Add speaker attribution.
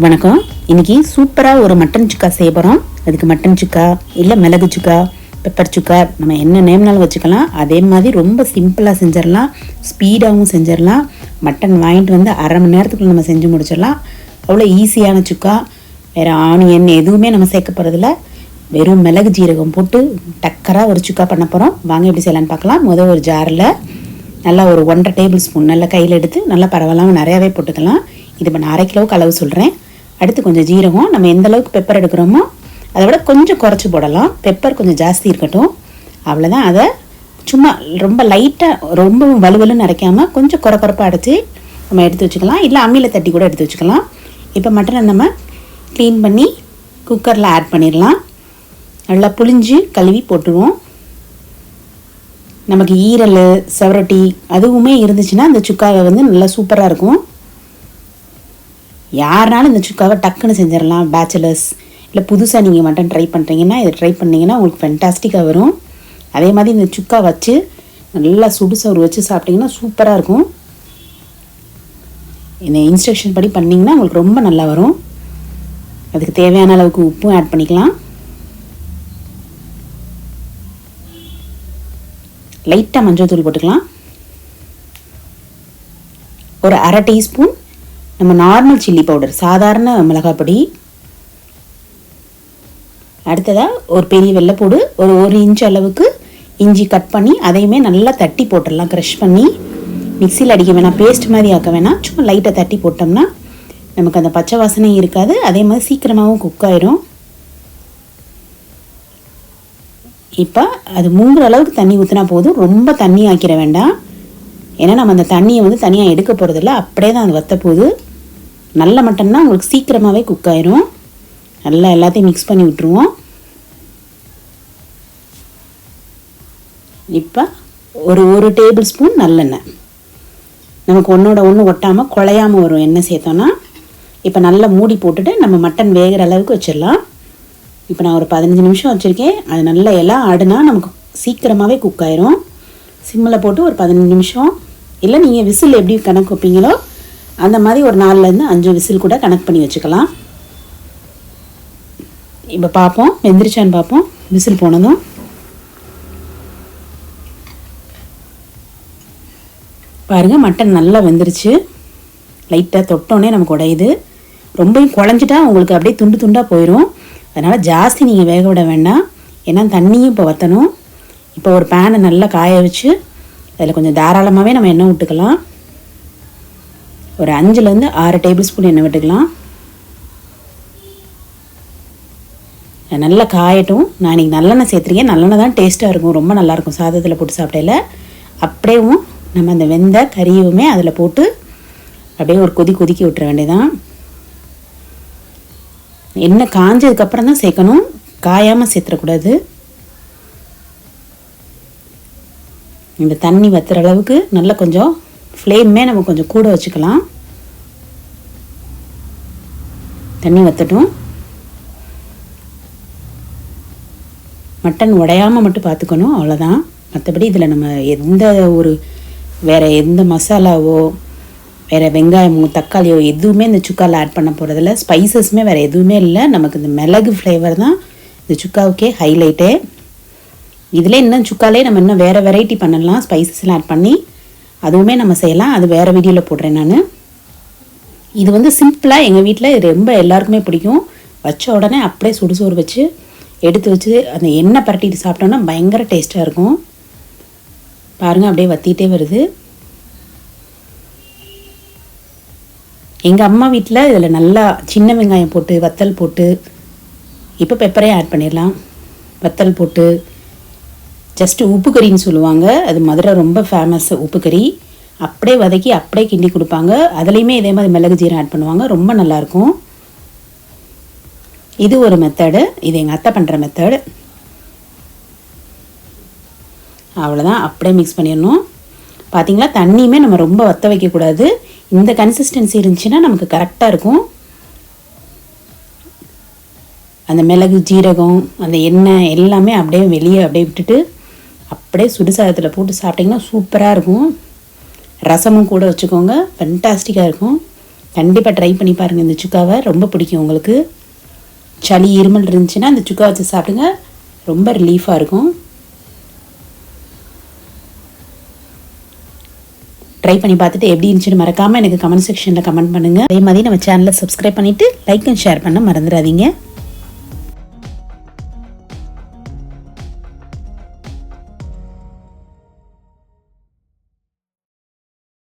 Speaker 1: வணக்கம். இன்றைக்கி சூப்பராக ஒரு மட்டன் சுக்கா செய்ய போகிறோம். அதுக்கு மட்டன் சுக்கா இல்லை மிளகு சுக்கா, பெப்பர் சுக்கா, நம்ம என்ன நேம்னாலும் வச்சுக்கலாம். அதே மாதிரி ரொம்ப சிம்பிளாக செஞ்சிடலாம், ஸ்பீடாகவும் செஞ்சிடலாம். மட்டன் வாங்கிட்டு வந்து அரை மணி நேரத்துக்குள்ள நம்ம செஞ்சு முடிச்சிடலாம். அவ்வளோ ஈஸியான சுக்கா. வேறு ஆனியன் எதுவுமே நம்ம சேர்க்க போகிறதில்ல. வெறும் மிளகு ஜீரகம் போட்டு டக்கராக ஒரு சுக்கா பண்ண போகிறோம். வாங்க எப்படி செய்யலான்னு பார்க்கலாம். முதல் ஒரு ஜாரில் நல்லா ஒரு 1.5 டேபிள் ஸ்பூன் நல்லா கையில் எடுத்து நல்லா பரவாயில்லாமல் நிறையாவே போட்டுக்கலாம். இது இப்போ நான் 1/2 கிலோவுக்கு அளவு சொல்கிறேன். அடுத்து கொஞ்சம் ஜீரகம், நம்ம எந்த அளவுக்கு பெப்பர் எடுக்கிறோமோ அதை விட கொஞ்சம் குறைச்சி போடலாம். பெப்பர் கொஞ்சம் ஜாஸ்தி இருக்கட்டும். அவ்வளோதான். அதை சும்மா ரொம்ப லைட்டாக, ரொம்ப வலுவலுன்னு அரைக்காமல் கொஞ்சம் குறைப்பாக அடைச்சி நம்ம எடுத்து வச்சுக்கலாம். இல்லை அம்மியில் தட்டி கூட எடுத்து வச்சுக்கலாம். இப்போ மட்டனை நம்ம க்ளீன் பண்ணி குக்கரில் ஆட் பண்ணிடலாம். நல்லா புளிஞ்சு கழுவி போட்டுருவோம். நமக்கு ஈரல், செவரட்டி அதுவுமே இருந்துச்சுன்னா இந்த சுக்காவை வந்து நல்லா சூப்பராக இருக்கும். யாருனாலும் இந்த சுக்காவை டக்குன்னு செஞ்சிடலாம். பேச்சுலர்ஸ் இல்லை புதுசாக நீங்கள் மட்டன் ட்ரை பண்ணுறீங்கன்னா இதை ட்ரை பண்ணிங்கன்னா உங்களுக்கு ஃபென்டாஸ்டிக்காக வரும். அதே மாதிரி இந்த சுக்கா வச்சு நல்லா சுடுசோறு வச்சு சாப்பிட்டிங்கன்னா சூப்பராக இருக்கும். இந்த இன்ஸ்ட்ரக்ஷன் படி பண்ணிங்கன்னா உங்களுக்கு ரொம்ப நல்லா வரும். அதுக்கு தேவையான அளவுக்கு உப்பும் ஆட் பண்ணிக்கலாம். லைட்டாக மஞ்சள் தூள் போட்டுக்கலாம். ஒரு 1/2 டீஸ்பூன் நம்ம நார்மல் சில்லி பவுடர், சாதாரண மிளகாய். அடுத்ததாக ஒரு பெரிய வெள்ளைப்பூடு, ஒரு 1 இன்ச் அளவுக்கு இஞ்சி கட் பண்ணி அதையுமே நல்லா தட்டி போட்டுடலாம். க்ரஷ் பண்ணி மிக்சியில் அடிக்க வேணாம், பேஸ்ட் மாதிரி ஆக்க வேணாம். சும்மா லைட்டாக தட்டி போட்டோம்னா நமக்கு அந்த பச்சை வாசனை இருக்காது. அதே மாதிரி சீக்கிரமாகவும் குக் ஆயிரும். இப்போ அது மூங்குற அளவுக்கு தண்ணி ஊற்றினா போதும். ரொம்ப தண்ணி ஆக்கிட வேண்டாம். ஏன்னா நம்ம அந்த தண்ணியை வந்து தனியாக எடுக்க போகிறதில்ல, அப்படியே தான் அது வற்ற போகுது. நல்ல மட்டன்னா உங்களுக்கு சீக்கிரமாகவே குக் ஆயிரும். நல்லா எல்லாத்தையும் மிக்ஸ் பண்ணி விட்டுருவோம். இப்போ ஒரு டேபிள் ஸ்பூன் நல்லெண்ணெய், நமக்கு ஒன்றோட ஒன்று ஒட்டாமல் குழையாமல் வரும் எண்ணெய் சேர்த்தோன்னா. இப்போ நல்லா மூடி போட்டுட்டு நம்ம மட்டன் வேகிற அளவுக்கு வச்சிடலாம். இப்போ நான் ஒரு 15 நிமிஷம் வச்சுருக்கேன். அது நல்லா எல்லாம் ஆடுனா நமக்கு சீக்கிரமாகவே குக் ஆயிரும். சிம்மில் போட்டு ஒரு 15 நிமிஷம், இல்லை நீங்கள் விசில் எப்படி கணக்கு வைப்பீங்களோ அந்த மாதிரி ஒரு 4லேருந்து 5 விசில் கூட கணக்கு பண்ணி வச்சுக்கலாம். இப்போ பார்ப்போம் வெந்திரிச்சான்னு பார்ப்போம். விசில் போனதும் பாருங்கள், மட்டன் நல்லா வெந்துருச்சு. லைட்டாக தொட்டோன்னே நமக்கு உடையுது. ரொம்பவும் குழஞ்சிட்டா உங்களுக்கு அப்படியே துண்டு துண்டாக போயிடும். அதனால் ஜாஸ்தி நீங்கள் வேக விட வேண்டாம். ஏன்னா தண்ணியும் இப்போ வற்றணும். இப்போ ஒரு பேனை நல்லா காய வச்சு அதில் கொஞ்சம் தாராளமாகவே நம்ம எண்ணெய் விட்டுக்கலாம். ஒரு 5லேருந்து 6 டேபிள் ஸ்பூன் எண்ணெய் விட்டுக்கலாம். நல்லா காயட்டும். நான் இன்றைக்கி நல்லெண்ணெய் சேர்த்துருக்கேன். நல்லெண்ணெய் தான் டேஸ்ட்டாக இருக்கும், ரொம்ப நல்லாயிருக்கும் சாதத்தில் போட்டு சாப்பிடையில. அப்படியேவும் நம்ம அந்த வெந்த கறியுமே அதில் போட்டு அப்படியே ஒரு கொதிக்க விட்டுற வேண்டியதான். எண்ணெய் காஞ்சதுக்கப்புறம் தான் சேர்க்கணும், காயாமல் சேர்த்துடக்கூடாது. இந்த தண்ணி வற்றுற அளவுக்கு நல்லா கொஞ்சம் ஃப்ளேமே நம்ம கொஞ்சம் கூட வச்சுக்கலாம். தண்ணி வற்றட்டும். மட்டன் உடையாமல் மட்டும் பார்த்துக்கணும், அவ்வளோதான். மற்றபடி இதில் நம்ம வேறு எந்த மசாலாவோ வேறு வெங்காயமோ தக்காளியோ எதுவுமே இந்த சுக்காவில் ஆட் பண்ண போகிறதில்ல. ஸ்பைசஸ்மே வேறு எதுவுமே இல்லை. நமக்கு இந்த மிளகு ஃப்ளேவர் தான் இந்த சுக்காவுக்கே ஹைலைட்டே. இதில் இன்னும் சுக்காலே நம்ம இன்னும் வேறு வெரைட்டி பண்ணலாம், ஸ்பைசஸ்லாம் ஆட் பண்ணி. அதுவுமே நம்ம செய்யலாம். அது வேறு வீடியோவில் போடுறேன் நான். இது வந்து சிம்பிளாக எங்கள் வீட்டில் ரொம்ப எல்லாருக்குமே பிடிக்கும். வச்ச உடனே அப்படியே சுடுசோறு வச்சு எடுத்து வச்சு அந்த எண்ணெய் பரட்டிட்டு சாப்பிட்டோன்னா பயங்கர டேஸ்ட்டாக இருக்கும். பாருங்கள், அப்படியே வற்றிட்டே வருது. எங்கள் அம்மா வீட்டில் இதில் நல்லா சின்ன வெங்காயம் போட்டு வத்தல் போட்டு, இப்போ பெப்பரே ஆட் பண்ணிடலாம். வத்தல் போட்டு ஜஸ்ட்டு உப்பு கறின்னு சொல்லுவாங்க, அது மதுரை ரொம்ப ஃபேமஸ் உப்பு கறி. அப்படியே வதக்கி அப்படியே கிண்டி கொடுப்பாங்க. அதுலேயுமே இதே மாதிரி மிளகு ஜீரகம் ஆட் பண்ணுவாங்க, ரொம்ப நல்லாயிருக்கும். இது ஒரு மெத்தடு. இது எங்கள் அத்தை பண்ணுற மெத்தடு. அவ்வளோதான், அப்படியே மிக்ஸ் பண்ணிடணும். பார்த்திங்களா, தண்ணியுமே நம்ம ரொம்ப வற்ற வைக்கக்கூடாது. இந்த கன்சிஸ்டன்சி இருந்துச்சுன்னா நமக்கு கரெக்டாக இருக்கும். அந்த மிளகு ஜீரகம் அந்த எண்ணெய் எல்லாமே அப்படியே வெளியே அப்படியே விட்டுட்டு அப்படியே சுடுசாதத்தில் போட்டு சாப்பிட்டிங்கன்னா சூப்பராக இருக்கும். ரசமும் கூட வச்சுக்கோங்க, ஃபென்டாஸ்டிக்காக இருக்கும். கண்டிப்பாக ட்ரை பண்ணி பாருங்கள். இந்த சுக்காவை ரொம்ப பிடிக்கும் உங்களுக்கு. சளி இருமல் இருந்துச்சுன்னா இந்த சுக்கா வச்சு சாப்பிடுங்க, ரொம்ப ரிலீஃபாக இருக்கும். ட்ரை பண்ணி பார்த்துட்டு எப்படி இருந்துச்சுன்னு மறக்காமல் எனக்கு கமெண்ட் செக்ஷனில் கமெண்ட் பண்ணுங்கள். அதே மாதிரி நம்ம சேனலை சப்ஸ்கிரைப் பண்ணிவிட்டு லைக் அண்ட் ஷேர் பண்ண மறந்துடாதீங்க.